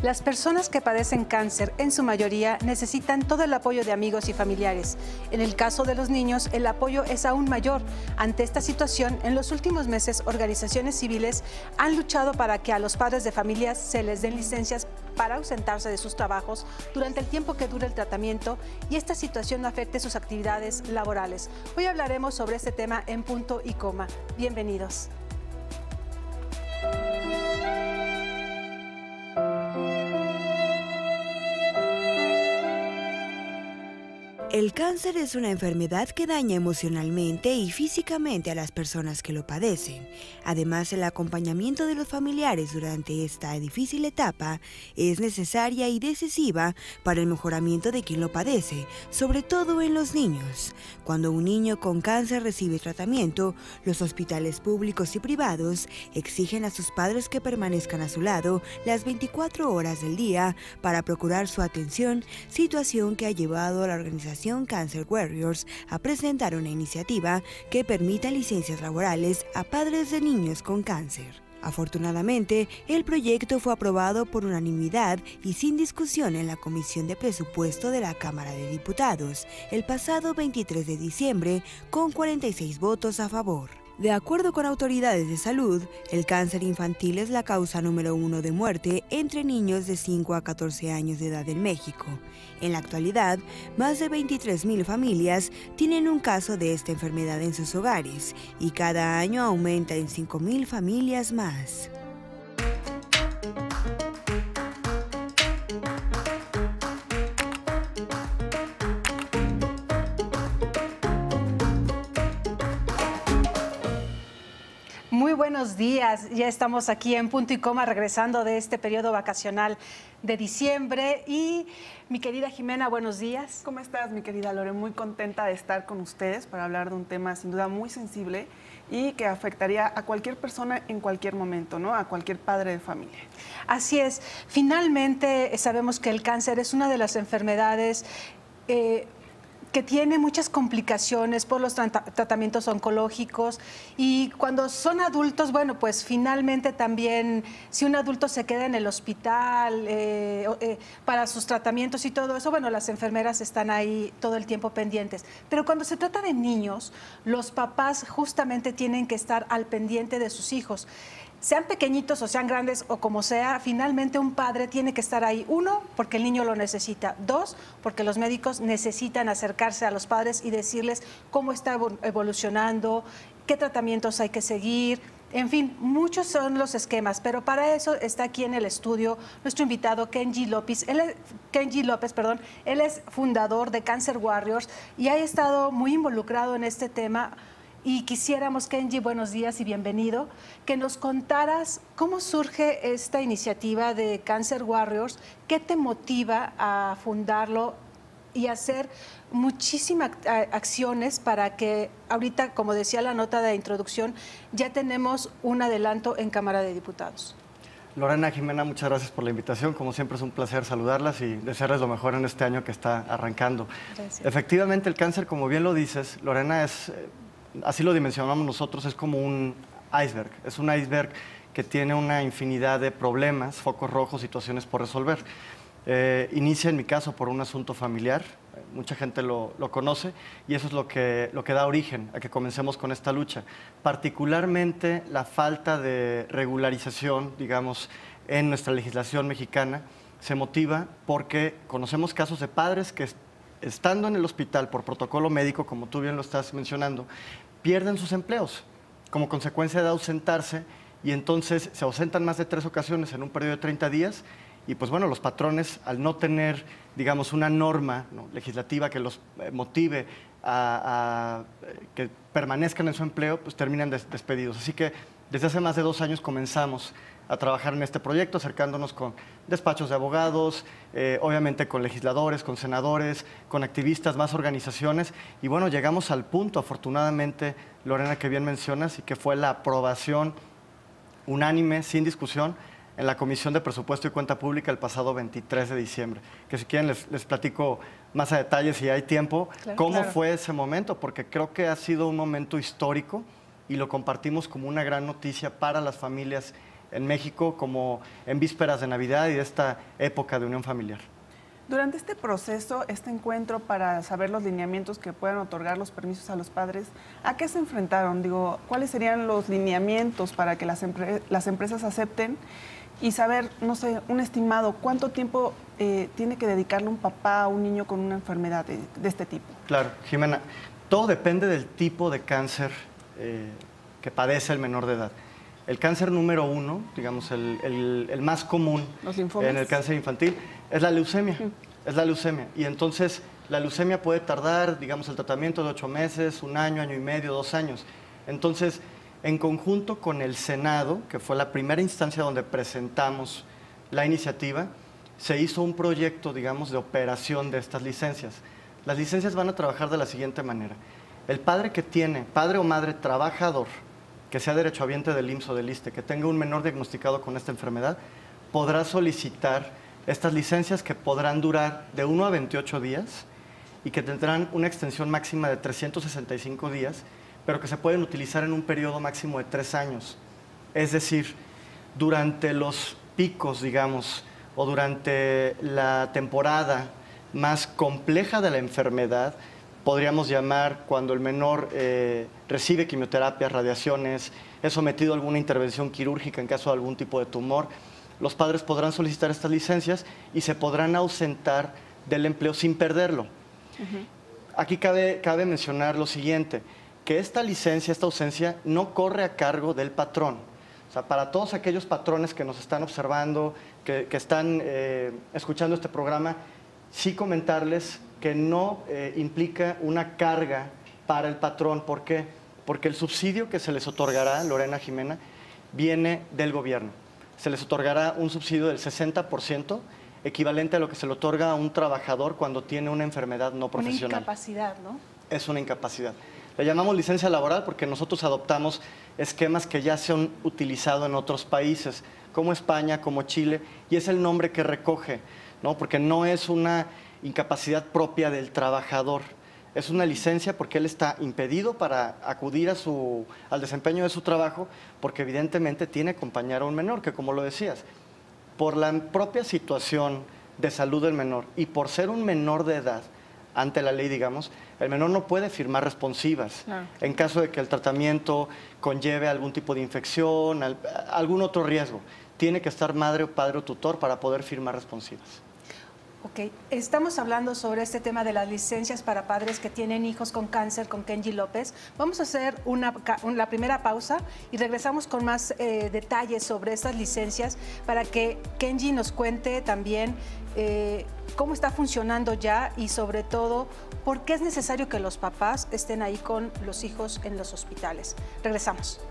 Las personas que padecen cáncer, en su mayoría, necesitan todo el apoyo de amigos y familiares. En el caso de los niños, el apoyo es aún mayor. Ante esta situación, en los últimos meses, organizaciones civiles han luchado para que a los padres de familias se les den licencias para ausentarse de sus trabajos durante el tiempo que dure el tratamiento y esta situación no afecte sus actividades laborales. Hoy hablaremos sobre este tema en Punto y Coma. Bienvenidos. El cáncer es una enfermedad que daña emocionalmente y físicamente a las personas que lo padecen. Además, el acompañamiento de los familiares durante esta difícil etapa es necesaria y decisiva para el mejoramiento de quien lo padece, sobre todo en los niños. Cuando un niño con cáncer recibe tratamiento, los hospitales públicos y privados exigen a sus padres que permanezcan a su lado las 24 horas del día para procurar su atención, situación que ha llevado a la organización Cancer Warriors a presentar una iniciativa que permita licencias laborales a padres de niños con cáncer. Afortunadamente, el proyecto fue aprobado por unanimidad y sin discusión en la Comisión de Presupuesto de la Cámara de Diputados el pasado 23 de diciembre con 46 votos a favor. De acuerdo con autoridades de salud, el cáncer infantil es la causa número 1 de muerte entre niños de 5 a 14 años de edad en México. En la actualidad, más de 23,000 familias tienen un caso de esta enfermedad en sus hogares y cada año aumenta en 5,000 familias más. Muy buenos días, ya estamos aquí en Punto y Coma regresando de este periodo vacacional de diciembre y mi querida Jimena, buenos días. ¿Cómo estás, mi querida Lore? Muy contenta de estar con ustedes para hablar de un tema sin duda muy sensible y que afectaría a cualquier persona en cualquier momento, ¿no? A cualquier padre de familia. Así es, finalmente sabemos que el cáncer es una de las enfermedades que tiene muchas complicaciones por los tratamientos oncológicos y cuando son adultos, bueno, pues finalmente también si un adulto se queda en el hospital para sus tratamientos y todo eso, bueno, las enfermeras están ahí todo el tiempo pendientes. Pero cuando se trata de niños, los papás justamente tienen que estar al pendiente de sus hijos. Sean pequeñitos o sean grandes o como sea, finalmente un padre tiene que estar ahí. 1, porque el niño lo necesita. 2, porque los médicos necesitan acercarse a los padres y decirles cómo está evolucionando, qué tratamientos hay que seguir. En fin, muchos son los esquemas, pero para eso está aquí en el estudio nuestro invitado Kenji López. Él es fundador de Cancer Warriors y ha estado muy involucrado en este tema. Y quisiéramos, Kenji, buenos días y bienvenido, que nos contaras cómo surge esta iniciativa de Cancer Warriors, qué te motiva a fundarlo y hacer muchísimas acciones para que ahorita, como decía la nota de introducción, ya tenemos un adelanto en Cámara de Diputados. Lorena, Jimena, muchas gracias por la invitación. Como siempre es un placer saludarlas y desearles lo mejor en este año que está arrancando. Gracias. Efectivamente, el cáncer, como bien lo dices, Lorena, así lo dimensionamos nosotros, es como un iceberg. Es un iceberg que tiene una infinidad de problemas, focos rojos, situaciones por resolver. Inicia en mi caso por un asunto familiar, mucha gente lo conoce y eso es lo que da origen a que comencemos con esta lucha. Particularmente la falta de regularización, digamos, en nuestra legislación mexicana se motiva porque conocemos casos de padres que estando en el hospital por protocolo médico, como tú bien lo estás mencionando, pierden sus empleos como consecuencia de ausentarse y entonces se ausentan más de 3 ocasiones en un periodo de 30 días y pues bueno, los patrones al no tener, digamos, una norma, ¿no?, legislativa que los motive a que permanezcan en su empleo, pues terminan despedidos. Así que desde hace más de 2 años comenzamos a trabajar en este proyecto, acercándonos con despachos de abogados, obviamente con legisladores, con senadores, con activistas, más organizaciones. Y bueno, llegamos al punto, afortunadamente, Lorena, que bien mencionas, y que fue la aprobación unánime, sin discusión, en la Comisión de Presupuesto y Cuenta Pública el pasado 23 de diciembre. Que si quieren les platico más a detalle, si hay tiempo, cómo fue ese momento, porque creo que ha sido un momento histórico y lo compartimos como una gran noticia para las familias en México como en vísperas de Navidad y de esta época de unión familiar. Durante este proceso, este encuentro para saber los lineamientos que puedan otorgar los permisos a los padres, ¿a qué se enfrentaron? Digo, ¿cuáles serían los lineamientos para que las empresas acepten? Y saber, no sé, un estimado, ¿cuánto tiempo tiene que dedicarle un papá a un niño con una enfermedad de este tipo? Claro, Jimena, todo depende del tipo de cáncer que padece el menor de edad. El cáncer número 1, digamos, el más común en el cáncer infantil, es la leucemia. Es la leucemia. Y entonces la leucemia puede tardar, digamos, el tratamiento de 8 meses, 1 año, año y medio, 2 años. Entonces, en conjunto con el Senado, que fue la primera instancia donde presentamos la iniciativa, se hizo un proyecto, digamos, de operación de estas licencias. Las licencias van a trabajar de la siguiente manera. El padre que tiene, padre o madre trabajador, que sea derechohabiente del IMSS o del ISSSTE, que tenga un menor diagnosticado con esta enfermedad, podrá solicitar estas licencias que podrán durar de 1 a 28 días y que tendrán una extensión máxima de 365 días, pero que se pueden utilizar en un periodo máximo de 3 años. Es decir, durante los picos, digamos, o durante la temporada más compleja de la enfermedad, podríamos llamar cuando el menor recibe quimioterapias, radiaciones, es sometido a alguna intervención quirúrgica en caso de algún tipo de tumor, los padres podrán solicitar estas licencias y se podrán ausentar del empleo sin perderlo. Aquí cabe mencionar lo siguiente, que esta licencia, esta ausencia, no corre a cargo del patrón. O sea, para todos aquellos patrones que nos están observando, que están escuchando este programa, sí comentarles que no implica una carga para el patrón. ¿Por qué? Porque el subsidio que se les otorgará, Lorena, Jimena, viene del gobierno. Se les otorgará un subsidio del 60%, equivalente a lo que se le otorga a un trabajador cuando tiene una enfermedad no profesional. Una incapacidad, ¿no? Es una incapacidad. Le llamamos licencia laboral porque nosotros adoptamos esquemas que ya se han utilizado en otros países, como España, como Chile, y es el nombre que recoge, ¿no? Porque no es una incapacidad propia del trabajador. Es una licencia porque él está impedido para acudir al desempeño de su trabajo, porque evidentemente tiene que acompañar a un menor, que como lo decías, por la propia situación de salud del menor y por ser un menor de edad, ante la ley, digamos, el menor no puede firmar responsivas. Claro. En caso de que el tratamiento conlleve algún tipo de infección, algún otro riesgo, tiene que estar madre o padre o tutor para poder firmar responsivas. Ok, estamos hablando sobre este tema de las licencias para padres que tienen hijos con cáncer con Kenji López. Vamos a hacer la primera pausa y regresamos con más detalles sobre estas licencias para que Kenji nos cuente también cómo está funcionando ya y sobre todo por qué es necesario que los papás estén ahí con los hijos en los hospitales. Regresamos.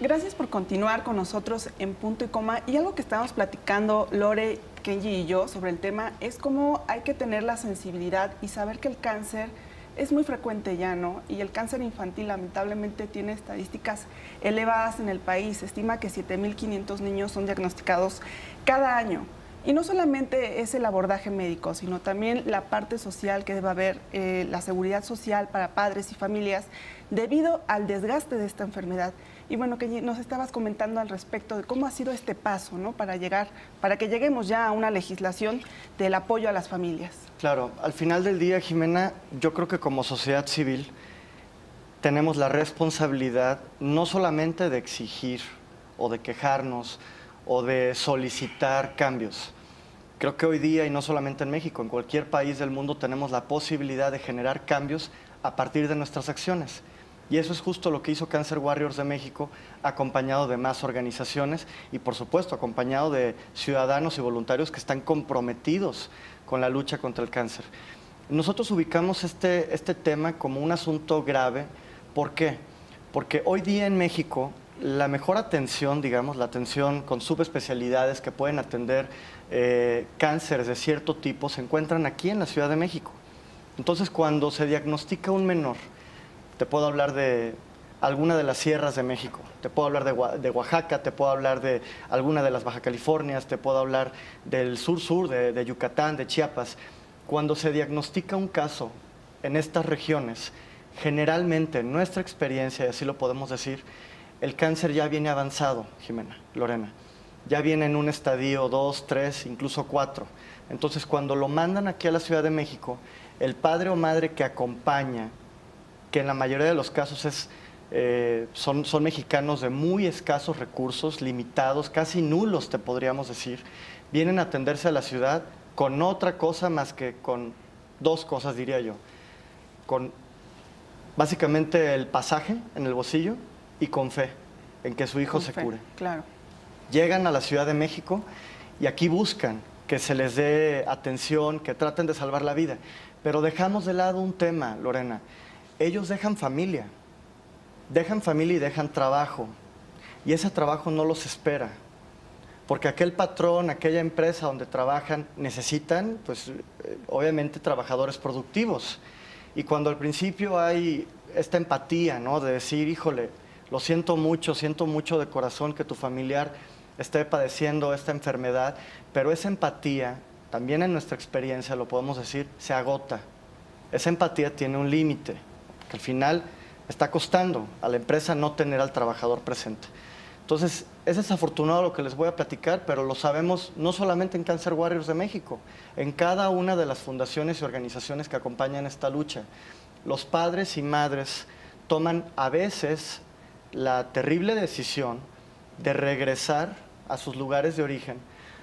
Gracias por continuar con nosotros en Punto y Coma. Y algo que estábamos platicando Lore, Kenji y yo sobre el tema es cómo hay que tener la sensibilidad y saber que el cáncer es muy frecuente ya, ¿no? Y el cáncer infantil lamentablemente tiene estadísticas elevadas en el país. Se estima que 7.500 niños son diagnosticados cada año. Y no solamente es el abordaje médico, sino también la parte social que debe haber, la seguridad social para padres y familias debido al desgaste de esta enfermedad. Y bueno, que nos estabas comentando al respecto de cómo ha sido este paso, ¿no? Para que lleguemos ya a una legislación del apoyo a las familias. Claro, al final del día, Jimena, yo creo que como sociedad civil tenemos la responsabilidad no solamente de exigir o de quejarnos o de solicitar cambios. Creo que hoy día, y no solamente en México, en cualquier país del mundo tenemos la posibilidad de generar cambios a partir de nuestras acciones. Y eso es justo lo que hizo Cancer Warriors de México, acompañado de más organizaciones y, por supuesto, acompañado de ciudadanos y voluntarios que están comprometidos con la lucha contra el cáncer. Nosotros ubicamos este tema como un asunto grave. ¿Por qué? Porque hoy día en México la mejor atención, digamos, la atención con subespecialidades que pueden atender cánceres de cierto tipo, se encuentran aquí en la Ciudad de México. Entonces, cuando se diagnostica un menor, te puedo hablar de alguna de las sierras de México, te puedo hablar de Oaxaca, te puedo hablar de alguna de las Baja Californias, te puedo hablar del sur-sur, de Yucatán, de Chiapas. Cuando se diagnostica un caso en estas regiones, Generalmente, en nuestra experiencia, y así lo podemos decir, el cáncer ya viene avanzado, Jimena, Lorena. Ya viene en un estadio 2, 3, incluso 4. Entonces, cuando lo mandan aquí a la Ciudad de México, el padre o madre que acompaña, que en la mayoría de los casos son mexicanos de muy escasos recursos, limitados, casi nulos, te podríamos decir, vienen a atenderse a la ciudad con otra cosa más que con dos cosas, diría yo. Con básicamente el pasaje en el bolsillo y con fe en que su hijo se cure. Claro. Llegan a la Ciudad de México y aquí buscan que se les dé atención, que traten de salvar la vida. Pero dejamos de lado un tema, Lorena. Ellos dejan familia y dejan trabajo. Y ese trabajo no los espera. Porque aquel patrón, aquella empresa donde trabajan, necesitan, pues, obviamente, trabajadores productivos. Y cuando al principio hay esta empatía, ¿no? De decir, híjole, lo siento mucho de corazón que tu familiar esté padeciendo esta enfermedad, pero esa empatía, también en nuestra experiencia, lo podemos decir, se agota. Esa empatía tiene un límite, que al final está costando a la empresa no tener al trabajador presente. Entonces, es desafortunado lo que les voy a platicar, pero lo sabemos no solamente en Cancer Warriors de México, en cada una de las fundaciones y organizaciones que acompañan esta lucha. Los padres y madres toman a veces la terrible decisión de regresar a sus lugares de origen,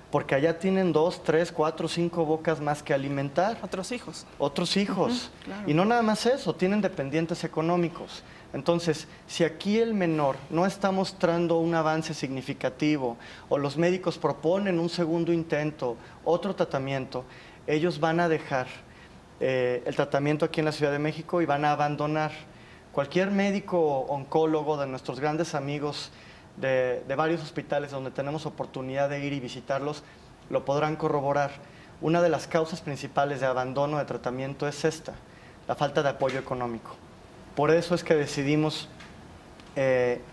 porque allá tienen 2, 3, 4, 5 bocas más que alimentar. Otros hijos. Otros hijos. Claro. Y no nada más eso, tienen dependientes económicos. Entonces, si aquí el menor no está mostrando un avance significativo o los médicos proponen un segundo intento, otro tratamiento, ellos van a dejar el tratamiento aquí en la Ciudad de México y van a abandonar. Cualquier médico oncólogo de nuestros grandes amigos de varios hospitales donde tenemos oportunidad de ir y visitarlos, lo podrán corroborar. Una de las causas principales de abandono de tratamiento es esta, la falta de apoyo económico. Por eso es que decidimos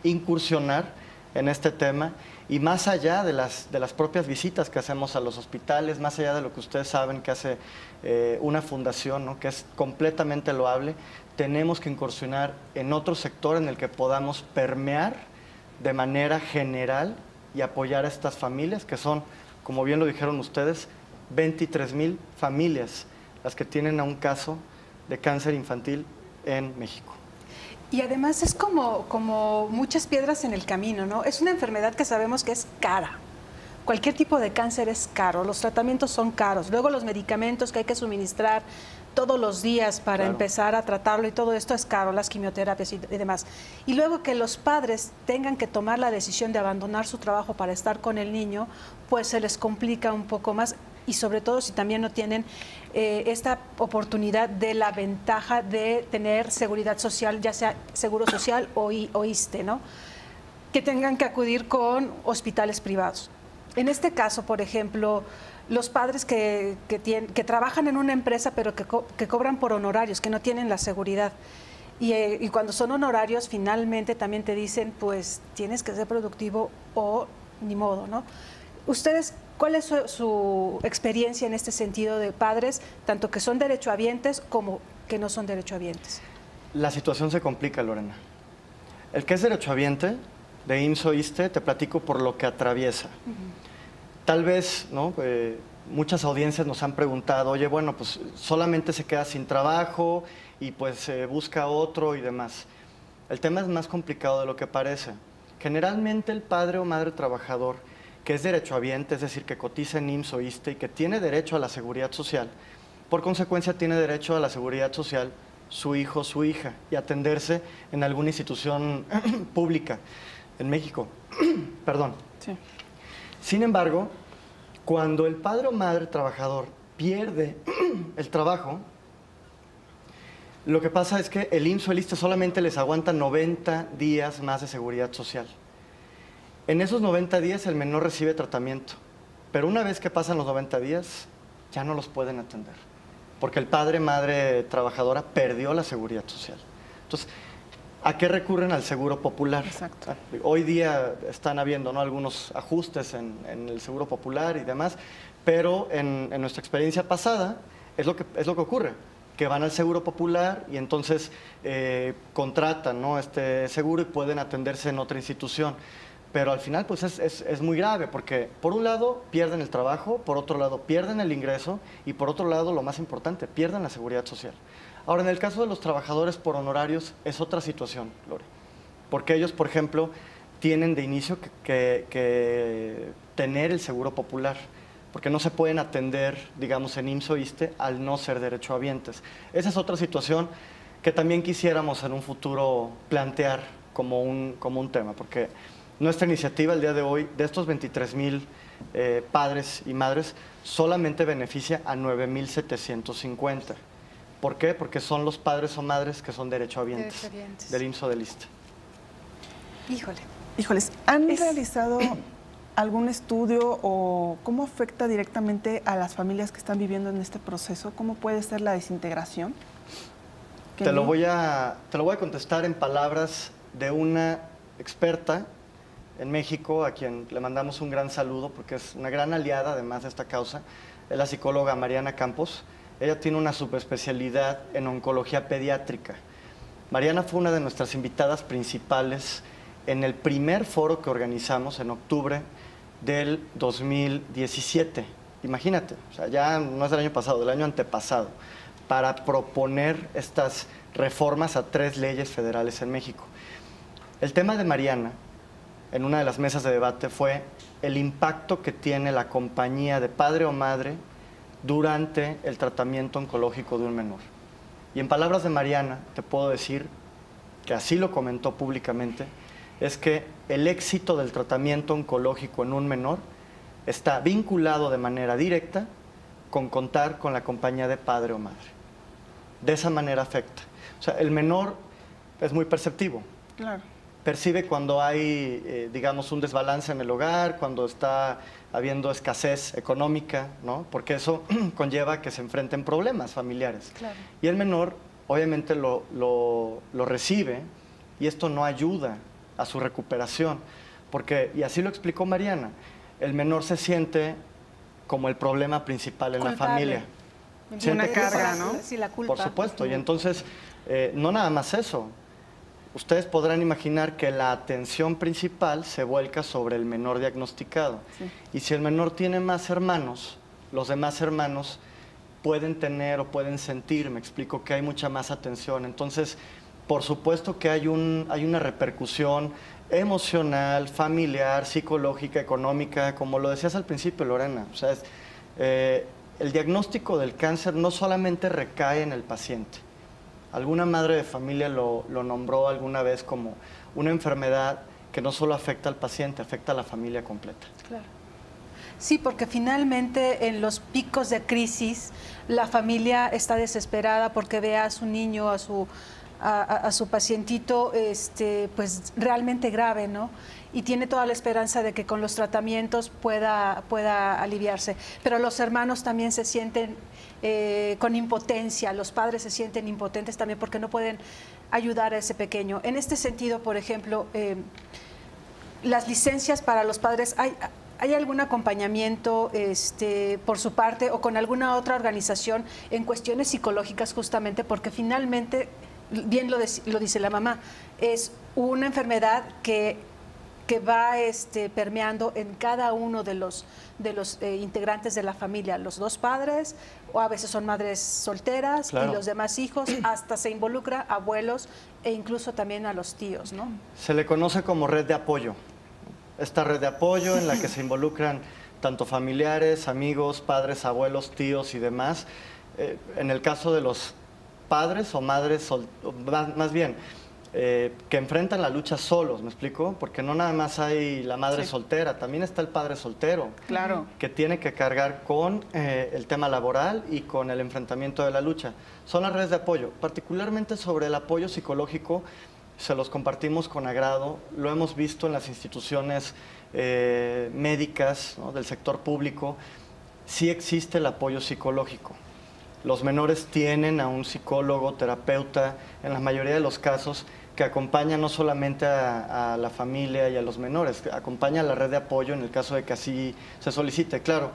incursionar en este tema y más allá de las propias visitas que hacemos a los hospitales, más allá de lo que ustedes saben que hace una fundación, ¿no? Que es completamente loable, tenemos que incursionar en otro sector en el que podamos permear de manera general y apoyar a estas familias, que son, como bien lo dijeron ustedes, 23,000 familias las que tienen a un caso de cáncer infantil en México. Y además es como muchas piedras en el camino, ¿no? Es una enfermedad que sabemos que es cara. Cualquier tipo de cáncer es caro, los tratamientos son caros, luego los medicamentos que hay que suministrar todos los días para empezar a tratarlo y todo esto es caro, las quimioterapias y demás. Y luego que los padres tengan que tomar la decisión de abandonar su trabajo para estar con el niño, pues se les complica un poco más y sobre todo si también no tienen esta oportunidad de la ventaja de tener seguridad social, ya sea seguro social o ISSSTE, ¿no? Que tengan que acudir con hospitales privados. En este caso, por ejemplo, los padres que trabajan en una empresa pero que cobran por honorarios, que no tienen la seguridad. Y cuando son honorarios, finalmente también te dicen, pues tienes que ser productivo o ni modo, ¿no? Ustedes, ¿cuál es su experiencia en este sentido de padres, tanto que son derechohabientes como que no son derechohabientes? La situación se complica, Lorena. El que es derechohabiente de IMSS o ISSSTE, te platico por lo que atraviesa. Tal vez, ¿no? Muchas audiencias nos han preguntado, oye, bueno, pues solamente se queda sin trabajo y pues busca otro y demás. El tema es más complicado de lo que parece. Generalmente el padre o madre trabajador que es derechohabiente, es decir, que cotiza en IMSS o ISSSTE y que tiene derecho a la seguridad social, por consecuencia tiene derecho a la seguridad social su hijo, su hija, y atenderse en alguna institución pública en México. Perdón. Sí. Sin embargo, cuando el padre o madre trabajador pierde el trabajo, lo que pasa es que el IMSS o el ISSSTE solamente les aguanta 90 días más de seguridad social. En esos 90 días el menor recibe tratamiento, pero una vez que pasan los 90 días, ya no los pueden atender, porque el padre, madre trabajadora perdió la seguridad social. Entonces, ¿a qué recurren? Al seguro popular. Exacto. Hoy día están habiendo, ¿no?, algunos ajustes en el seguro popular y demás, pero en nuestra experiencia pasada es lo que ocurre. que van al Seguro Popular y entonces contratan, ¿no?, este seguro y pueden atenderse en otra institución. Pero al final pues es muy grave porque por un lado pierden el trabajo, por otro lado pierden el ingreso y por otro lado, lo más importante, pierden la seguridad social. Ahora, en el caso de los trabajadores por honorarios es otra situación, Lore, porque ellos, por ejemplo, tienen de inicio que tener el Seguro Popular, porque no se pueden atender, digamos, en IMSS o ISSSTE al no ser derechohabientes. Esa es otra situación que también quisiéramos en un futuro plantear como un tema, porque nuestra iniciativa el día de hoy, de estos 23,000 padres y madres, solamente beneficia a 9,750. ¿Por qué? Porque son los padres o madres que son derechohabientes del IMSS o del ISSSTE. Híjoles, ¿han realizado algún estudio o cómo afecta directamente a las familias que están viviendo en este proceso? ¿Cómo puede ser la desintegración? Te lo voy a contestar en palabras de una experta en México, a quien le mandamos un gran saludo porque es una gran aliada además de esta causa, es la psicóloga Mariana Campos. Ella tiene una subespecialidad en oncología pediátrica. Mariana fue una de nuestras invitadas principales en el primer foro que organizamos en octubre del 2017. Imagínate, o sea, ya no es del año pasado, del año antepasado, para proponer estas reformas a 3 leyes federales en México. El tema de Mariana, en una de las mesas de debate, fue el impacto que tiene la compañía de padre o madre durante el tratamiento oncológico de un menor. Y en palabras de Mariana, te puedo decir, que así lo comentó públicamente, es que el éxito del tratamiento oncológico en un menor está vinculado de manera directa con contar con la compañía de padre o madre. De esa manera afecta. O sea, el menor es muy perceptivo. Claro. Percibe cuando hay, digamos, un desbalance en el hogar, cuando está habiendo escasez económica, ¿no? Porque eso conlleva que se enfrenten problemas familiares. Claro. Y el menor, obviamente, lo recibe y esto no ayuda a su recuperación. Porque, y así lo explicó Mariana, el menor se siente como el problema principal en la familia. Una carga, ¿no? Sí, la culpa. Por supuesto. Y entonces, no nada más eso. Ustedes podrán imaginar que la atención principal se vuelca sobre el menor diagnosticado. Sí. Y si el menor tiene más hermanos, los demás hermanos pueden tener o pueden sentir, me explico, que hay mucha más atención. Entonces, por supuesto que hay una repercusión emocional, familiar, psicológica, económica, como lo decías al principio, Lorena. O sea, el diagnóstico del cáncer no solamente recae en el paciente. Alguna madre de familia lo nombró alguna vez como una enfermedad que no solo afecta al paciente, afecta a la familia completa. Claro. Sí, porque finalmente en los picos de crisis la familia está desesperada porque ve a su niño, a su pacientito pues realmente grave, ¿no? Y tiene toda la esperanza de que con los tratamientos pueda aliviarse. Pero los hermanos también se sienten con impotencia, los padres se sienten impotentes también porque no pueden ayudar a ese pequeño. En este sentido, por ejemplo, las licencias para los padres, ¿hay algún acompañamiento por su parte o con alguna otra organización en cuestiones psicológicas justamente? Porque finalmente, bien lo dice la mamá, es una enfermedad que va permeando en cada uno de los integrantes de la familia, los 2 padres, o a veces son madres solteras, claro, y los demás hijos, hasta se involucra abuelos e incluso también a los tíos, ¿no? Se le conoce como red de apoyo. Esta red de apoyo en la que se involucran tanto familiares, amigos, padres, abuelos, tíos y demás. En el caso de los padres o madres, más bien, que enfrentan la lucha solos, ¿me explico? Porque no nada más hay la madre soltera, también está el padre soltero, claro, que tiene que cargar con el tema laboral y con el enfrentamiento de la lucha. Son las redes de apoyo, particularmente sobre el apoyo psicológico, se los compartimos con agrado, lo hemos visto en las instituciones médicas, ¿no?, del sector público, sí existe el apoyo psicológico. Los menores tienen a un psicólogo, terapeuta, en la mayoría de los casos, que acompaña no solamente a la familia y a los menores, que acompaña a la red de apoyo en el caso de que así se solicite. Claro,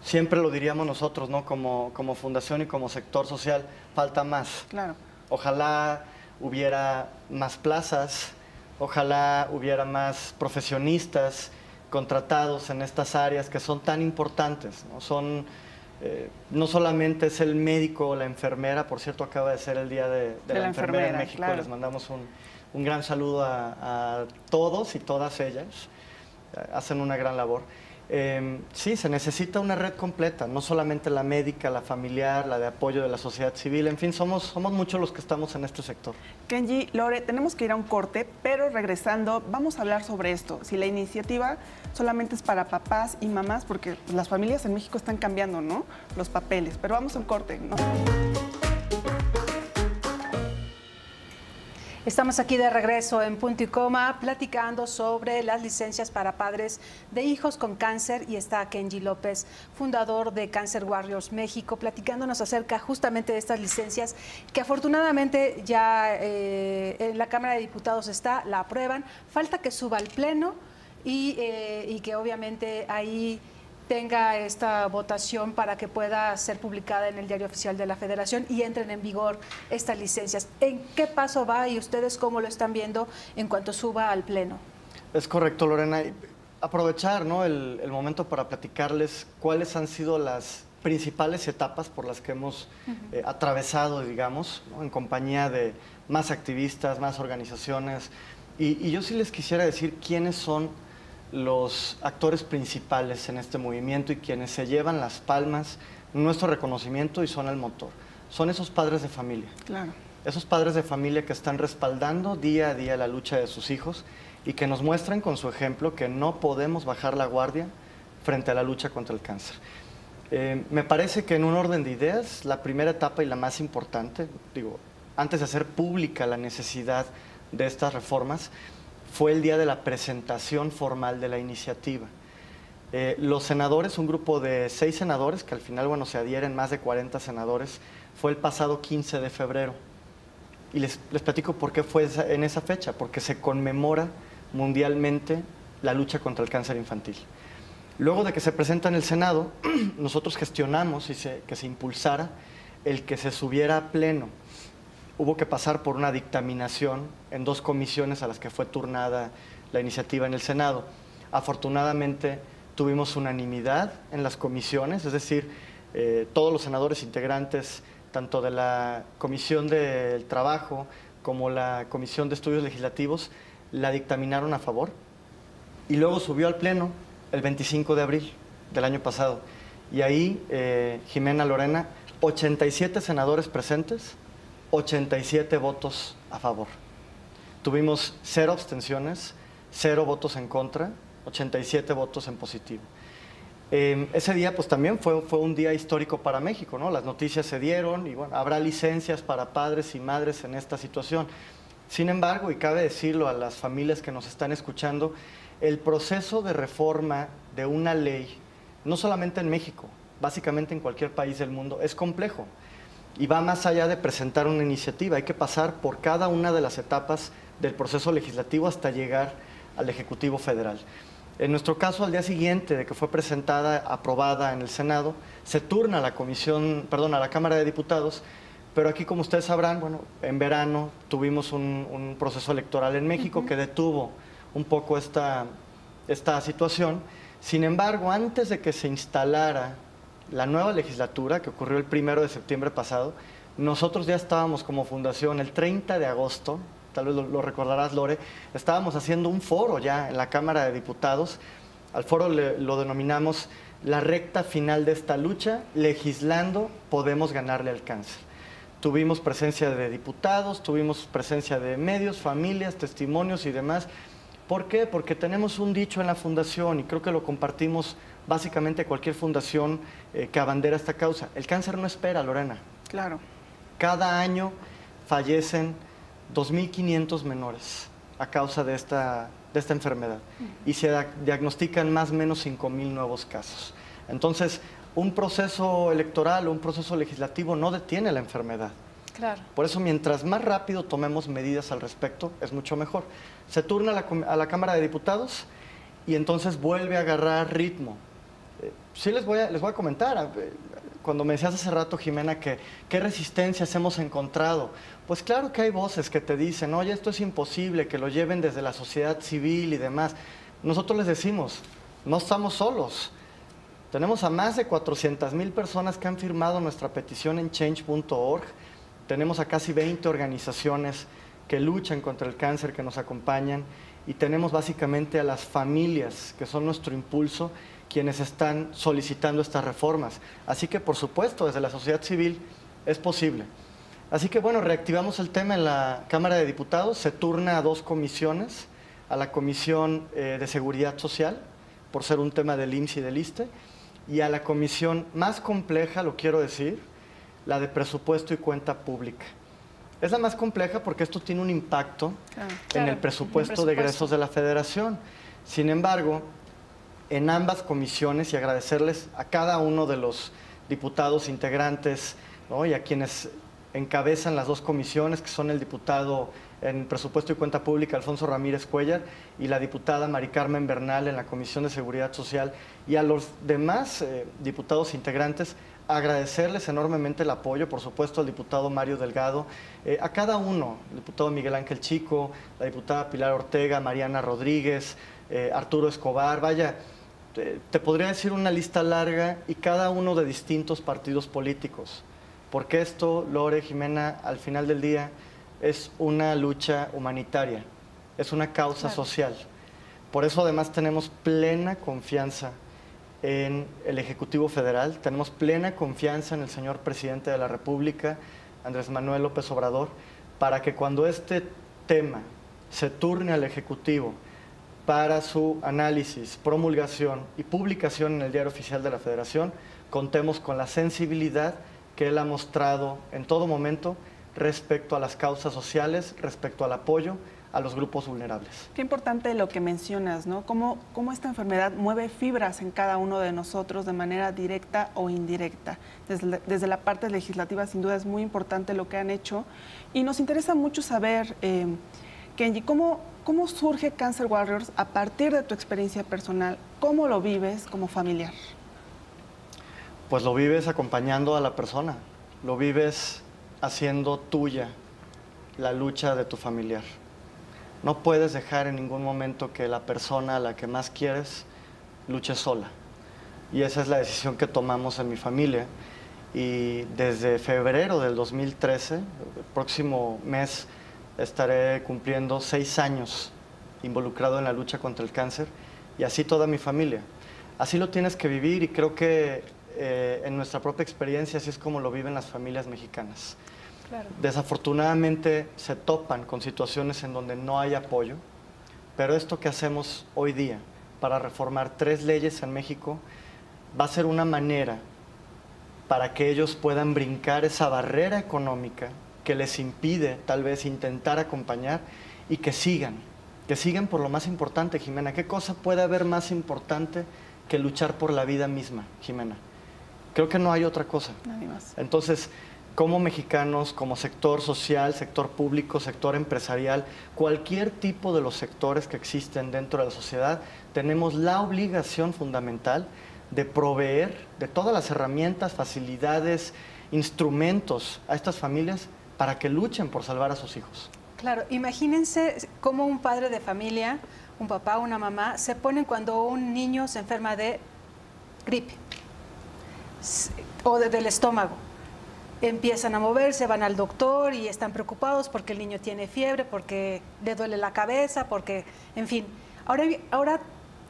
siempre lo diríamos nosotros, ¿no? Como fundación y como sector social, falta más. Claro. Ojalá hubiera más plazas, ojalá hubiera más profesionistas contratados en estas áreas que son tan importantes, ¿no? No solamente es el médico o la enfermera, por cierto, acaba de ser el Día de la Enfermera en México, claro. Les mandamos un gran saludo a todos y todas ellas, hacen una gran labor. Sí, se necesita una red completa, no solamente la médica, la familiar, la de apoyo de la sociedad civil, en fin, somos muchos los que estamos en este sector. Kenji, Lore, tenemos que ir a un corte, pero regresando vamos a hablar sobre esto, si la iniciativa solamente es para papás y mamás, porque las familias en México están cambiando, ¿no?, los papeles, pero vamos a un corte, ¿no? Estamos aquí de regreso en Punto y Coma platicando sobre las licencias para padres de hijos con cáncer y está Kenji López, fundador de Cancer Warriors México, platicándonos acerca justamente de estas licencias que afortunadamente ya en la Cámara de Diputados la aprueban, falta que suba al Pleno y que obviamente ahí tenga esta votación para que pueda ser publicada en el Diario Oficial de la Federación y entren en vigor estas licencias. ¿En qué paso va y ustedes cómo lo están viendo en cuanto suba al Pleno? Es correcto, Lorena. Aprovechar, ¿no?, el momento para platicarles cuáles han sido las principales etapas por las que hemos atravesado, digamos, ¿no?, en compañía de más activistas, más organizaciones. Y yo sí les quisiera decir quiénes son los actores principales en este movimiento y quienes se llevan las palmas, nuestro reconocimiento y son el motor. Son esos padres de familia. Claro. Esos padres de familia que están respaldando día a día la lucha de sus hijos y que nos muestran con su ejemplo que no podemos bajar la guardia frente a la lucha contra el cáncer. Me parece que en un orden de ideas, la primera etapa y la más importante, digo, antes de hacer pública la necesidad de estas reformas, fue el día de la presentación formal de la iniciativa. Los senadores, un grupo de 6 senadores, que al final, bueno, se adhieren más de 40 senadores, fue el pasado 15 de febrero. Y les platico por qué fue en esa fecha, porque se conmemora mundialmente la lucha contra el cáncer infantil. Luego de que se presenta en el Senado, nosotros gestionamos que se impulsara el que se subiera a pleno. Hubo que pasar por una dictaminación en 2 comisiones a las que fue turnada la iniciativa en el Senado. Afortunadamente tuvimos unanimidad en las comisiones, es decir, todos los senadores integrantes, tanto de la Comisión del Trabajo como la Comisión de Estudios Legislativos, la dictaminaron a favor. Y luego subió al Pleno el 25 de abril del año pasado. Y ahí, Jimena, Lorena, 87 senadores presentes, 87 votos a favor. Tuvimos 0 abstenciones, 0 votos en contra, 87 votos en positivo. Ese día pues también fue un día histórico para México, ¿no? Las noticias se dieron y bueno, habrá licencias para padres y madres en esta situación. Sin embargo, y cabe decirlo a las familias que nos están escuchando, el proceso de reforma de una ley, no solamente en México, básicamente en cualquier país del mundo, es complejo. Y va más allá de presentar una iniciativa, hay que pasar por cada una de las etapas del proceso legislativo hasta llegar al Ejecutivo Federal. En nuestro caso, al día siguiente de que fue presentada, aprobada en el Senado, se turna a la Cámara de Diputados, pero aquí, como ustedes sabrán, bueno, en verano tuvimos un proceso electoral en México que detuvo un poco esta situación. Sin embargo, antes de que se instalara la nueva legislatura, que ocurrió el 1 de septiembre pasado, nosotros ya estábamos como fundación el 30 de agosto, tal vez lo recordarás, Lore, estábamos haciendo un foro ya en la Cámara de Diputados. Al foro lo denominamos la recta final de esta lucha, legislando podemos ganarle al cáncer. Tuvimos presencia de diputados, tuvimos presencia de medios, familias, testimonios y demás. ¿Por qué? Porque tenemos un dicho en la fundación y creo que lo compartimos básicamente cualquier fundación que abandera esta causa. El cáncer no espera, Lorena. Claro. Cada año fallecen 2.500 menores a causa de esta enfermedad y se diagnostican más o menos 5.000 nuevos casos. Entonces, un proceso electoral o un proceso legislativo no detiene la enfermedad. Claro. Por eso, mientras más rápido tomemos medidas al respecto, es mucho mejor. Se turna a la Cámara de Diputados y entonces vuelve a agarrar ritmo Sí les voy a comentar, cuando me decías hace rato, Jimena, que qué resistencias hemos encontrado, pues claro que hay voces que te dicen, oye, esto es imposible, que lo lleven desde la sociedad civil y demás. Nosotros les decimos, no estamos solos. Tenemos a más de 400,000 personas que han firmado nuestra petición en change.org. Tenemos a casi 20 organizaciones que luchan contra el cáncer, que nos acompañan. Y tenemos básicamente a las familias, que son nuestro impulso, quienes están solicitando estas reformas. Así que, por supuesto, desde la sociedad civil es posible. Así que, bueno, reactivamos el tema en la Cámara de Diputados. Se turna a 2 comisiones, a la Comisión de Seguridad Social, por ser un tema del IMSS y del ISSSTE, y a la comisión más compleja, lo quiero decir, la de Presupuesto y Cuenta Pública. Es la más compleja porque esto tiene un impacto en el presupuesto de egresos de la Federación. Sin embargo, en ambas comisiones, y agradecerles a cada uno de los diputados integrantes, ¿no?, y a quienes encabezan las 2 comisiones, que son el diputado en Presupuesto y Cuenta Pública, Alfonso Ramírez Cuellar, y la diputada Mari Carmen Bernal en la Comisión de Seguridad Social, y a los demás diputados integrantes, agradecerles enormemente el apoyo, por supuesto al diputado Mario Delgado, a cada uno, el diputado Miguel Ángel Chico, la diputada Pilar Ortega, Mariana Rodríguez, Arturo Escobar, vaya, te podría decir una lista larga, y cada uno de distintos partidos políticos, porque esto, Lore, Jimena, al final del día es una lucha humanitaria, es una causa social. Por eso además tenemos plena confianza en el Ejecutivo Federal, tenemos plena confianza en el señor Presidente de la República, Andrés Manuel López Obrador, para que cuando este tema se turne al Ejecutivo para su análisis, promulgación y publicación en el Diario Oficial de la Federación, contemos con la sensibilidad que él ha mostrado en todo momento respecto a las causas sociales, respecto al apoyo a los grupos vulnerables. Qué importante lo que mencionas, ¿no? Cómo esta enfermedad mueve fibras en cada uno de nosotros de manera directa o indirecta. Desde la parte legislativa, sin duda, es muy importante lo que han hecho. Y nos interesa mucho saber, Kenji, ¿cómo surge Cancer Warriors a partir de tu experiencia personal? ¿Cómo lo vives como familiar? Pues lo vives acompañando a la persona, lo vives haciendo tuya la lucha de tu familiar. No puedes dejar en ningún momento que la persona a la que más quieres luche sola. Y esa es la decisión que tomamos en mi familia. Y desde febrero del 2013, el próximo mes, estaré cumpliendo 6 años involucrado en la lucha contra el cáncer, y así toda mi familia. Así lo tienes que vivir, y creo que en nuestra propia experiencia así es como lo viven las familias mexicanas. Claro. Desafortunadamente se topan con situaciones en donde no hay apoyo, pero esto que hacemos hoy día para reformar 3 leyes en México va a ser una manera para que ellos puedan brincar esa barrera económica que les impide tal vez intentar acompañar, y que sigan por lo más importante, Jimena. ¿Qué cosa puede haber más importante que luchar por la vida misma, Jimena? Creo que no hay otra cosa. Nadie más. Entonces, como mexicanos, como sector social, sector público, sector empresarial, cualquier tipo de los sectores que existen dentro de la sociedad, tenemos la obligación fundamental de proveer de todas las herramientas, facilidades, instrumentos a estas familias para que luchen por salvar a sus hijos. Claro, imagínense cómo un padre de familia, un papá, una mamá, se ponen cuando un niño se enferma de gripe o del estómago. Empiezan a moverse, van al doctor y están preocupados porque el niño tiene fiebre, porque le duele la cabeza, porque, en fin. Ahora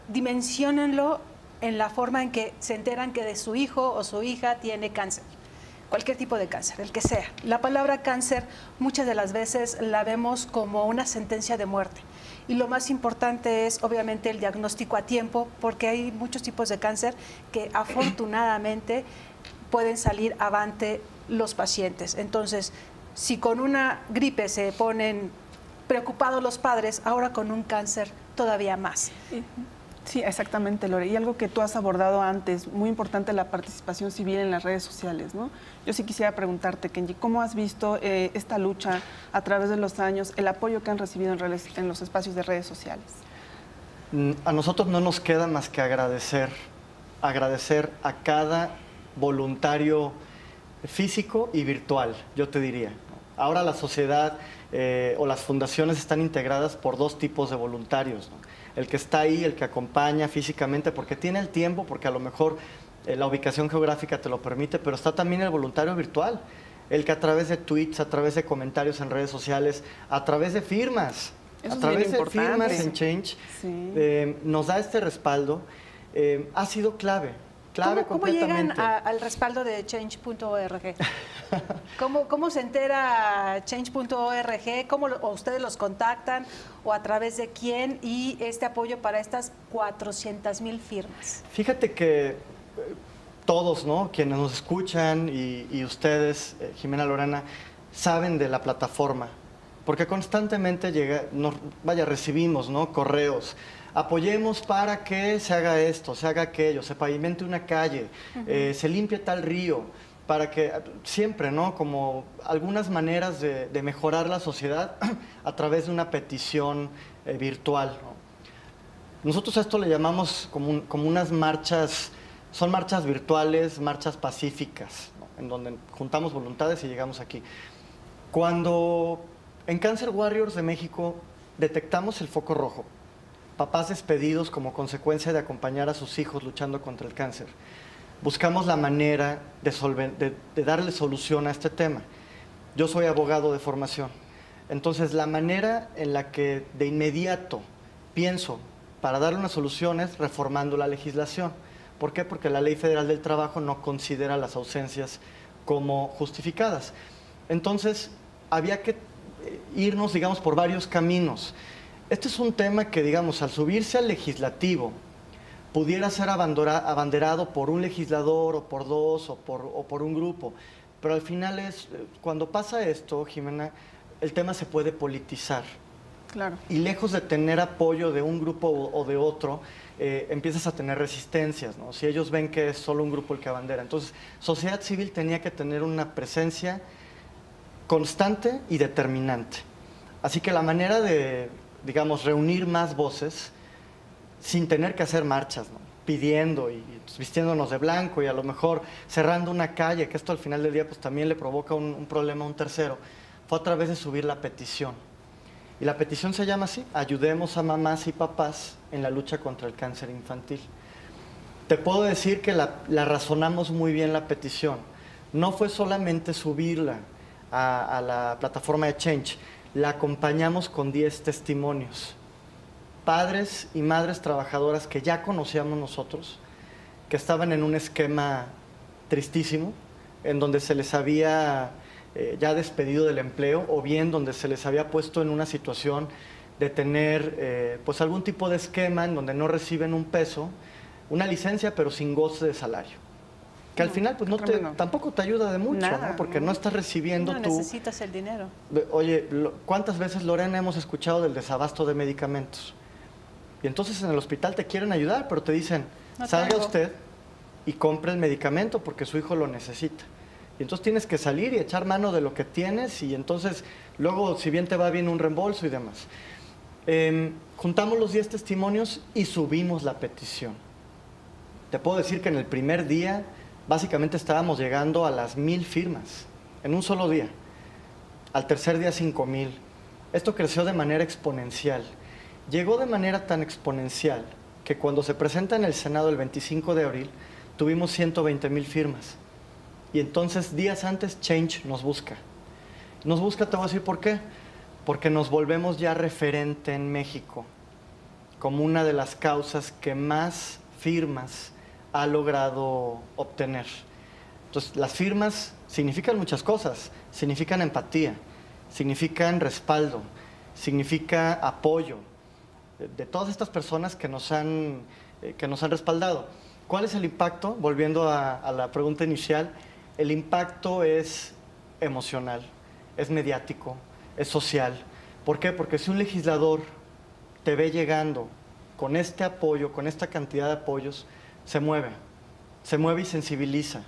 dimensionenlo en la forma en que se enteran que de su hijo o su hija tiene cáncer. Cualquier tipo de cáncer, el que sea. La palabra cáncer muchas de las veces la vemos como una sentencia de muerte. Y lo más importante es, obviamente, el diagnóstico a tiempo, porque hay muchos tipos de cáncer que afortunadamente pueden salir avante los pacientes. Entonces, si con una gripe se ponen preocupados los padres, ahora con un cáncer todavía más. Sí, exactamente, Lore. Y algo que tú has abordado antes, muy importante, la participación civil en las redes sociales, ¿no? Yo sí quisiera preguntarte, Kenji, ¿cómo has visto esta lucha a través de los años, el apoyo que han recibido en los espacios de redes sociales? A nosotros no nos queda más que agradecer agradecer a cada voluntario físico y virtual, yo te diría. Ahora la sociedad o las fundaciones están integradas por dos tipos de voluntarios, ¿no? El que está ahí, el que acompaña físicamente porque tiene el tiempo, porque a lo mejor la ubicación geográfica te lo permite, pero está también el voluntario virtual, el que a través de tweets, a través de comentarios en redes sociales, a través de firmas, Eso a través de firmas en sí. Change, Sí. nos da este respaldo. Ha sido clave ¿Cómo completamente. llegan al respaldo de change.org? ¿Cómo se entera change.org? ¿O ustedes los contactan? ¿O a través de quién? Y este apoyo para estas 400,000 firmas. Fíjate que todos, ¿no?, quienes nos escuchan y ustedes, Jimena, Lorena, saben de la plataforma, porque constantemente recibimos, ¿no?, correos. Apoyemos para que se haga esto, se haga aquello, se pavimente una calle, se limpie tal río, para que siempre, ¿no?, como algunas maneras de mejorar la sociedad a través de una petición virtual, ¿no? Nosotros a esto le llamamos como unas marchas, son marchas virtuales, marchas pacíficas, ¿no?, en donde juntamos voluntades y llegamos aquí. Cuando en Cancer Warriors de México detectamos el foco rojo, papás despedidos como consecuencia de acompañar a sus hijos luchando contra el cáncer, buscamos la manera de darle solución a este tema. Yo soy abogado de formación, entonces la manera en la que de inmediato pienso para darle una solución es reformando la legislación. ¿Por qué? Porque la Ley Federal del Trabajo no considera las ausencias como justificadas. Entonces, había que irnos, digamos, por varios caminos. Este es un tema que, digamos, al subirse al legislativo, pudiera ser abanderado por un legislador o por dos o por un grupo, pero al final cuando pasa esto, Jimena, el tema se puede politizar. Claro. Y lejos de tener apoyo de un grupo o de otro, empiezas a tener resistencias, ¿no? Si ellos ven que es solo un grupo el que abandera. Entonces, sociedad civil tenía que tener una presencia constante y determinante. Así que la manera de, digamos, reunir más voces sin tener que hacer marchas, ¿no?, pidiendo y vistiéndonos de blanco y a lo mejor cerrando una calle, que esto al final del día pues también le provoca un problema a un tercero, fue a través de subir la petición. Y la petición se llama así: ayudemos a mamás y papás en la lucha contra el cáncer infantil. Te puedo decir que la razonamos muy bien la petición. No fue solamente subirla a la plataforma de Change, la acompañamos con 10 testimonios. Padres y madres trabajadoras que ya conocíamos nosotros, que estaban en un esquema tristísimo, en donde se les había ya despedido del empleo, o bien donde se les había puesto en una situación de tener pues algún tipo de esquema en donde no reciben un peso, una licencia, pero sin goce de salario. Que al final pues tampoco te ayuda de mucho, Nada, ¿no? Porque no estás recibiendo No tú. necesitas el dinero. Oye, ¿cuántas veces, Lorena, hemos escuchado del desabasto de medicamentos? Y entonces en el hospital te quieren ayudar, pero te dicen, No salga tengo. usted y compre el medicamento porque su hijo lo necesita. Y entonces tienes que salir y echar mano de lo que tienes y entonces luego, si bien te va bien, un reembolso y demás. Juntamos los 10 testimonios y subimos la petición. Te puedo decir que en el primer día básicamente estábamos llegando a las 1,000 firmas en un solo día. Al tercer día 5,000. Esto creció de manera exponencial. Llegó de manera tan exponencial que cuando se presenta en el Senado el 25 de abril, tuvimos 120,000 firmas. Y entonces, días antes, Change nos busca. Nos busca, te voy a decir por qué. Porque nos volvemos ya referente en México como una de las causas que más firmas ha logrado obtener. Entonces, las firmas significan muchas cosas. Significan empatía, significan respaldo, significa apoyo de todas estas personas que nos han respaldado. ¿Cuál es el impacto? Volviendo a la pregunta inicial, el impacto es emocional, es mediático, es social. ¿Por qué? Porque si un legislador te ve llegando con este apoyo, con esta cantidad de apoyos, se mueve y sensibiliza.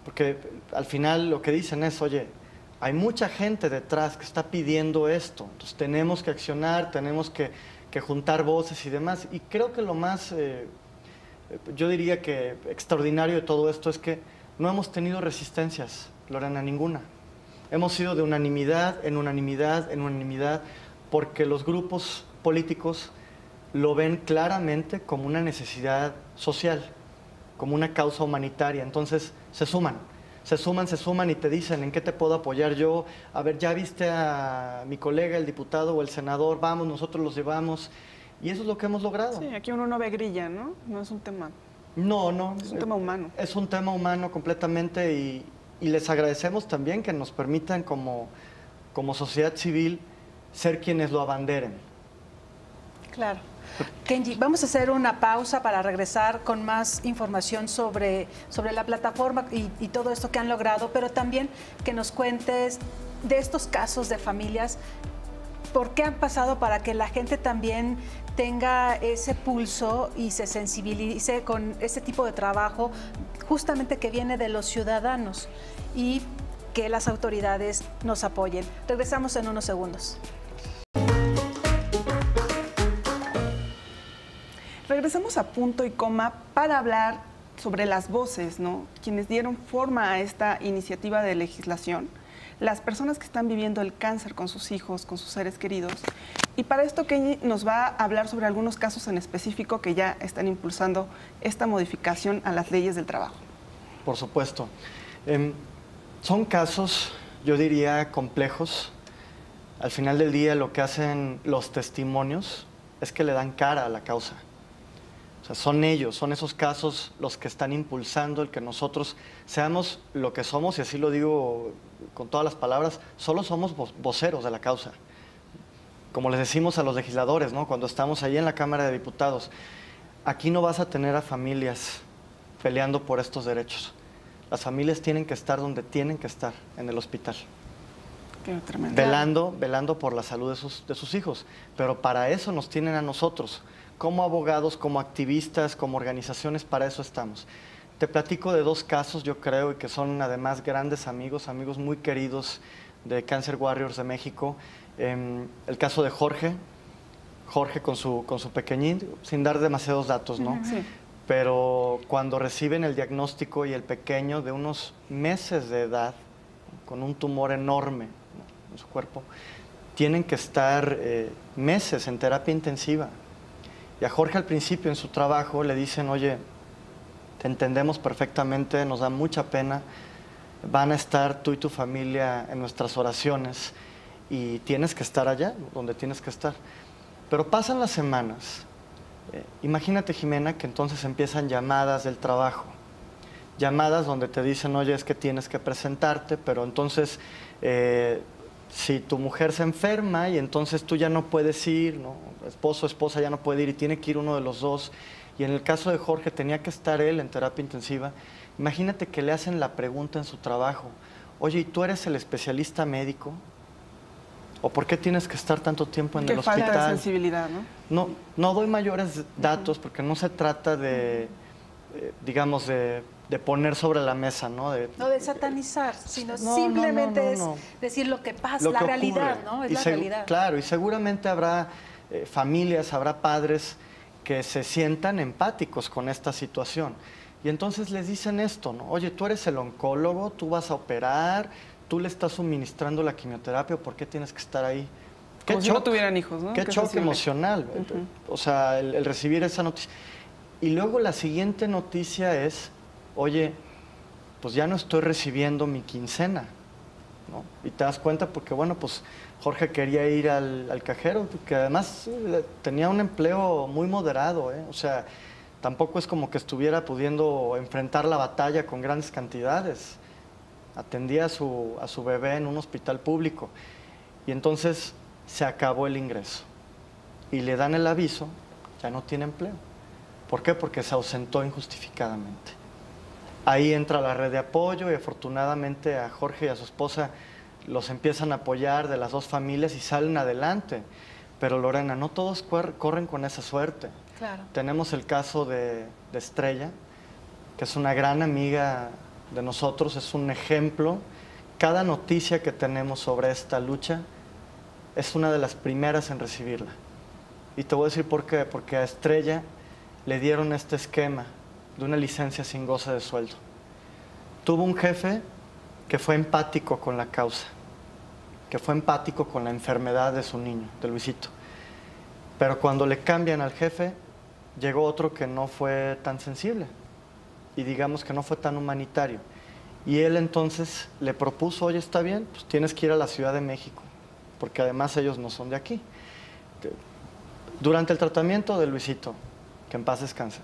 Porque al final lo que dicen es, oye, hay mucha gente detrás que está pidiendo esto, entonces tenemos que accionar, tenemos que juntar voces y demás. Y creo que lo más yo diría que extraordinario de todo esto es que no hemos tenido resistencias, Lorena, ninguna. Hemos sido de unanimidad, en unanimidad, en unanimidad, porque los grupos políticos lo ven claramente como una necesidad social, como una causa humanitaria. Entonces se suman y te dicen, ¿en qué te puedo apoyar yo? A ver, ¿ya viste a mi colega, el diputado o el senador? Vamos, nosotros los llevamos. Y eso es lo que hemos logrado. Sí, aquí uno no ve grilla, ¿no? No es un tema. No, no. Es un tema humano. Es un tema humano completamente y les agradecemos también que nos permitan como sociedad civil ser quienes lo abanderen. Claro. Kenji, vamos a hacer una pausa para regresar con más información sobre la plataforma y todo esto que han logrado, pero también que nos cuentes de estos casos de familias, por qué han pasado para que la gente también tenga ese pulso y se sensibilice con ese tipo de trabajo justamente que viene de los ciudadanos y que las autoridades nos apoyen. Regresamos en unos segundos. Regresamos a Punto y Coma para hablar sobre las voces, ¿no? Quienes dieron forma a esta iniciativa de legislación, las personas que están viviendo el cáncer con sus hijos, con sus seres queridos. Y para esto Kenji nos va a hablar sobre algunos casos en específico que ya están impulsando esta modificación a las leyes del trabajo. Por supuesto. Son casos, yo diría, complejos. Al final del día lo que hacen los testimonios es que le dan cara a la causa. O sea, son ellos, son esos casos los que están impulsando el que nosotros seamos lo que somos, y así lo digo con todas las palabras, solo somos voceros de la causa. Como les decimos a los legisladores, ¿no? Cuando estamos ahí en la Cámara de Diputados, aquí no vas a tener a familias peleando por estos derechos. Las familias tienen que estar donde tienen que estar, en el hospital. Qué tremendo. Velando por la salud de sus hijos. Pero para eso nos tienen a nosotros. Como abogados, como activistas, como organizaciones, para eso estamos. Te platico de dos casos, yo creo, y que son además grandes amigos muy queridos de Cancer Warriors de México. El caso de Jorge con su pequeñín, sin dar demasiados datos, ¿no? Sí. Pero cuando reciben el diagnóstico y el pequeño de unos meses de edad, con un tumor enorme, ¿no?, en su cuerpo, tienen que estar meses en terapia intensiva. Y a Jorge al principio en su trabajo le dicen, oye, te entendemos perfectamente, nos da mucha pena, van a estar tú y tu familia en nuestras oraciones y tienes que estar allá, donde tienes que estar. Pero pasan las semanas. Imagínate, Jimena, que entonces empiezan llamadas del trabajo. Llamadas donde te dicen, oye, es que tienes que presentarte, pero entonces si tu mujer se enferma y entonces tú ya no puedes ir, ¿no? Esposo o esposa ya no puede ir y tiene que ir uno de los dos. Y en el caso de Jorge tenía que estar él en terapia intensiva. Imagínate que le hacen la pregunta en su trabajo, oye, ¿y tú eres el especialista médico? ¿O por qué tienes que estar tanto tiempo en el hospital? Qué falta de sensibilidad, ¿no? No doy mayores datos porque no se trata de, digamos, de poner sobre la mesa, ¿no? No de satanizar, sino simplemente es decir lo que pasa, la realidad, ¿no? Es la realidad. Claro, y seguramente habrá familias, habrá padres que se sientan empáticos con esta situación. Y entonces les dicen esto, ¿no? Oye, tú eres el oncólogo, tú vas a operar, tú le estás suministrando la quimioterapia, ¿por qué tienes que estar ahí? Como si no tuvieran hijos, ¿no? Qué choque emocional. O sea, el recibir esa noticia. Y luego la siguiente noticia es, oye, pues ya no estoy recibiendo mi quincena, ¿no? Y te das cuenta porque, bueno, pues Jorge quería ir al cajero, que además tenía un empleo muy moderado, ¿eh? O sea, tampoco es como que estuviera pudiendo enfrentar la batalla con grandes cantidades. Atendía a su bebé en un hospital público. Y entonces se acabó el ingreso. Y le dan el aviso, ya no tiene empleo. ¿Por qué? Porque se ausentó injustificadamente. Ahí entra la red de apoyo y afortunadamente a Jorge y a su esposa los empiezan a apoyar de las dos familias y salen adelante. Pero Lorena, no todos corren con esa suerte. Claro. Tenemos el caso de Estrella, que es una gran amiga de nosotros, es un ejemplo. Cada noticia que tenemos sobre esta lucha es una de las primeras en recibirla. Y te voy a decir por qué. Porque a Estrella le dieron este esquema de una licencia sin goce de sueldo. Tuvo un jefe que fue empático con la causa, que fue empático con la enfermedad de su niño, de Luisito. Pero cuando le cambian al jefe, llegó otro que no fue tan sensible y digamos que no fue tan humanitario. Y él entonces le propuso, oye, está bien, pues tienes que ir a la Ciudad de México, porque además ellos no son de aquí. Durante el tratamiento de Luisito, que en paz descanse,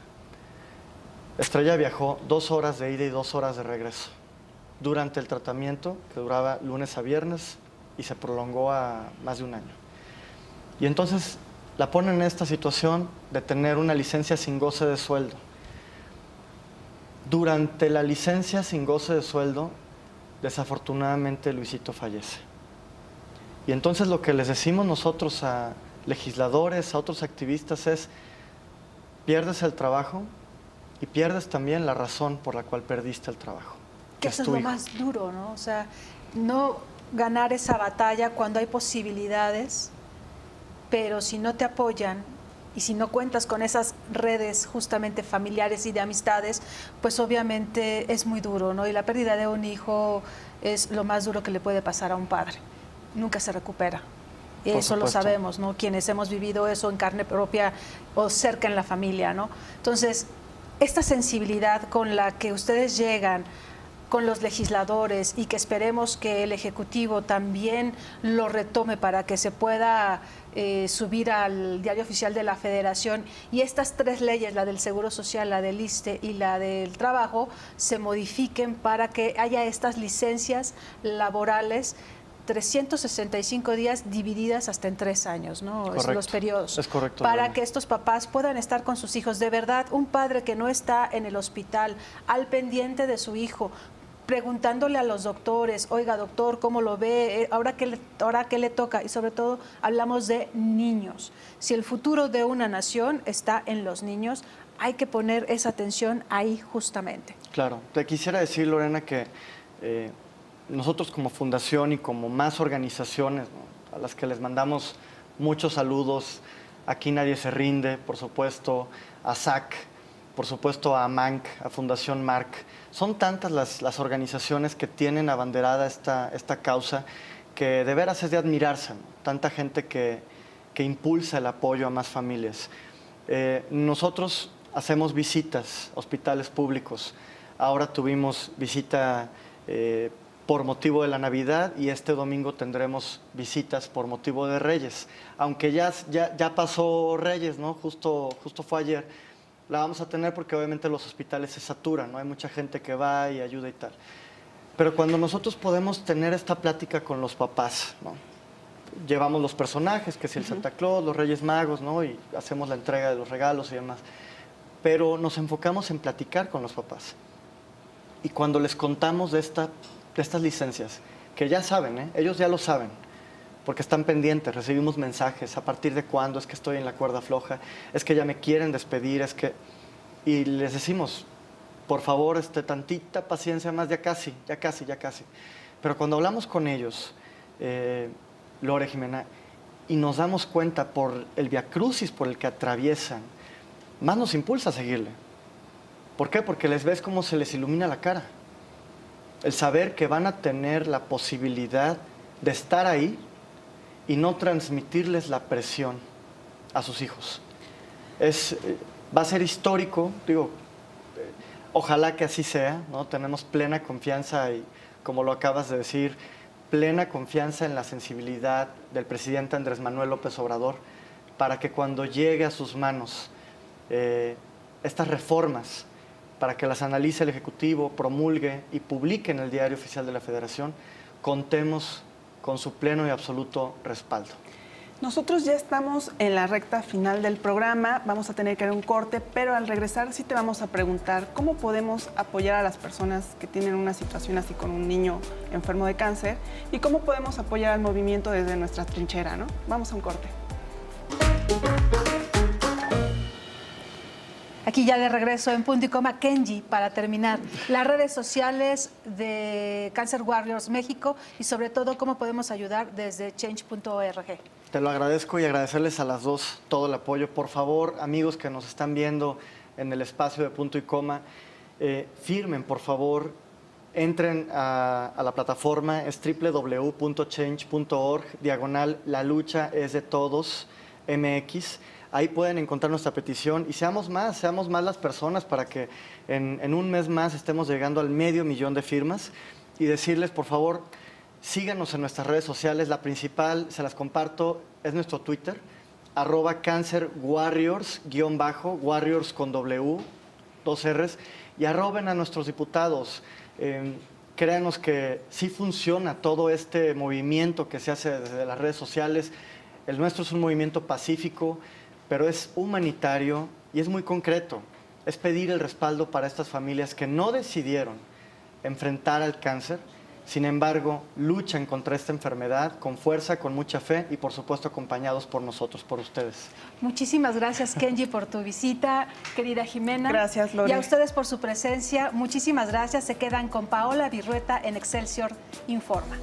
Estrella viajó 2 horas de ida y 2 horas de regreso. Durante el tratamiento, que duraba lunes a viernes y se prolongó a más de 1 año. Y entonces la ponen en esta situación de tener una licencia sin goce de sueldo. Durante la licencia sin goce de sueldo, desafortunadamente Luisito fallece. Y entonces lo que les decimos nosotros a legisladores, a otros activistas es, pierdes el trabajo y pierdes también la razón por la cual perdiste el trabajo. Que eso es lo más duro, ¿no? O sea, no ganar esa batalla cuando hay posibilidades, pero si no te apoyan y si no cuentas con esas redes justamente familiares y de amistades, pues obviamente es muy duro, ¿no? Y la pérdida de un hijo es lo más duro que le puede pasar a un padre. Nunca se recupera. Eso lo sabemos, ¿no? Quienes hemos vivido eso en carne propia o cerca en la familia, ¿no? Entonces, esta sensibilidad con la que ustedes llegan con los legisladores y que esperemos que el Ejecutivo también lo retome para que se pueda subir al Diario Oficial de la Federación y estas 3 leyes, la del Seguro Social, la del ISSSTE y la del Trabajo, se modifiquen para que haya estas licencias laborales 365 días divididas hasta en 3 años, ¿no? Correcto. Los periodos. Es correcto. Para que estos papás puedan estar con sus hijos. De verdad, un padre que no está en el hospital al pendiente de su hijo, preguntándole a los doctores, oiga doctor, ¿cómo lo ve? ¿Ahora qué le toca? Y sobre todo hablamos de niños. Si el futuro de una nación está en los niños, hay que poner esa atención ahí justamente. Claro. Te quisiera decir, Lorena, que nosotros como fundación y como más organizaciones, ¿no?, a las que les mandamos muchos saludos, Aquí Nadie Se Rinde, por supuesto, a SAC, por supuesto a MANC, a Fundación MARC. Son tantas las organizaciones que tienen abanderada esta causa que de veras es de admirarse, ¿no? Tanta gente que impulsa el apoyo a más familias. Nosotros hacemos visitas a hospitales públicos. Ahora tuvimos visita por motivo de la Navidad y este domingo tendremos visitas por motivo de Reyes. Aunque ya pasó Reyes, ¿no? Justo fue ayer. La vamos a tener porque obviamente los hospitales se saturan, ¿no? Hay mucha gente que va y ayuda y tal. Pero cuando nosotros podemos tener esta plática con los papás, ¿no? Llevamos los personajes, que es el Santa Claus, los Reyes Magos, ¿no? Y hacemos la entrega de los regalos y demás. Pero nos enfocamos en platicar con los papás. Y cuando les contamos de estas licencias, que ya saben, ¿eh? Ellos ya lo saben, porque están pendientes, recibimos mensajes, a partir de cuándo es que estoy en la cuerda floja, es que ya me quieren despedir, es que... Y les decimos, por favor, tantita paciencia más, ya casi. Pero cuando hablamos con ellos, Lore, Jimena, y nos damos cuenta por el viacrucis por el que atraviesan, más nos impulsa a seguirle. ¿Por qué? Porque les ves cómo se les ilumina la cara. El saber que van a tener la posibilidad de estar ahí y no transmitirles la presión a sus hijos. Va a ser histórico, digo, ojalá que así sea, ¿no? Tenemos plena confianza y, como lo acabas de decir, plena confianza en la sensibilidad del presidente Andrés Manuel López Obrador para que cuando llegue a sus manos estas reformas, para que las analice el Ejecutivo, promulgue y publique en el Diario Oficial de la Federación, contemos con su pleno y absoluto respaldo. Nosotros ya estamos en la recta final del programa, vamos a tener que dar un corte, pero al regresar sí te vamos a preguntar cómo podemos apoyar a las personas que tienen una situación así con un niño enfermo de cáncer y cómo podemos apoyar al movimiento desde nuestra trinchera, ¿no? Vamos a un corte. Aquí ya de regreso en Punto y Coma, Kenji, para terminar, las redes sociales de Cancer Warriors México y sobre todo cómo podemos ayudar desde change.org. Te lo agradezco y agradecerles a las dos todo el apoyo. Por favor, amigos que nos están viendo en el espacio de Punto y Coma, firmen, por favor, entren a la plataforma, es www.change.org/La lucha es de todos MX. Ahí pueden encontrar nuestra petición y seamos más las personas para que en un mes más estemos llegando al 500,000 de firmas y decirles, por favor, síganos en nuestras redes sociales. La principal, se las comparto, es nuestro Twitter, @CancerWarriors_, Warriors con W, 2 R's, y arroben a nuestros diputados. Créanos que sí funciona todo este movimiento que se hace desde las redes sociales. El nuestro es un movimiento pacífico, pero es humanitario y es muy concreto. Es pedir el respaldo para estas familias que no decidieron enfrentar al cáncer. Sin embargo, luchan contra esta enfermedad con fuerza, con mucha fe y, por supuesto, acompañados por nosotros, por ustedes. Muchísimas gracias, Kenji, por tu visita, querida Jimena. Gracias, Lore. Y a ustedes por su presencia. Muchísimas gracias. Se quedan con Paola Virrueta en Excelsior Informa.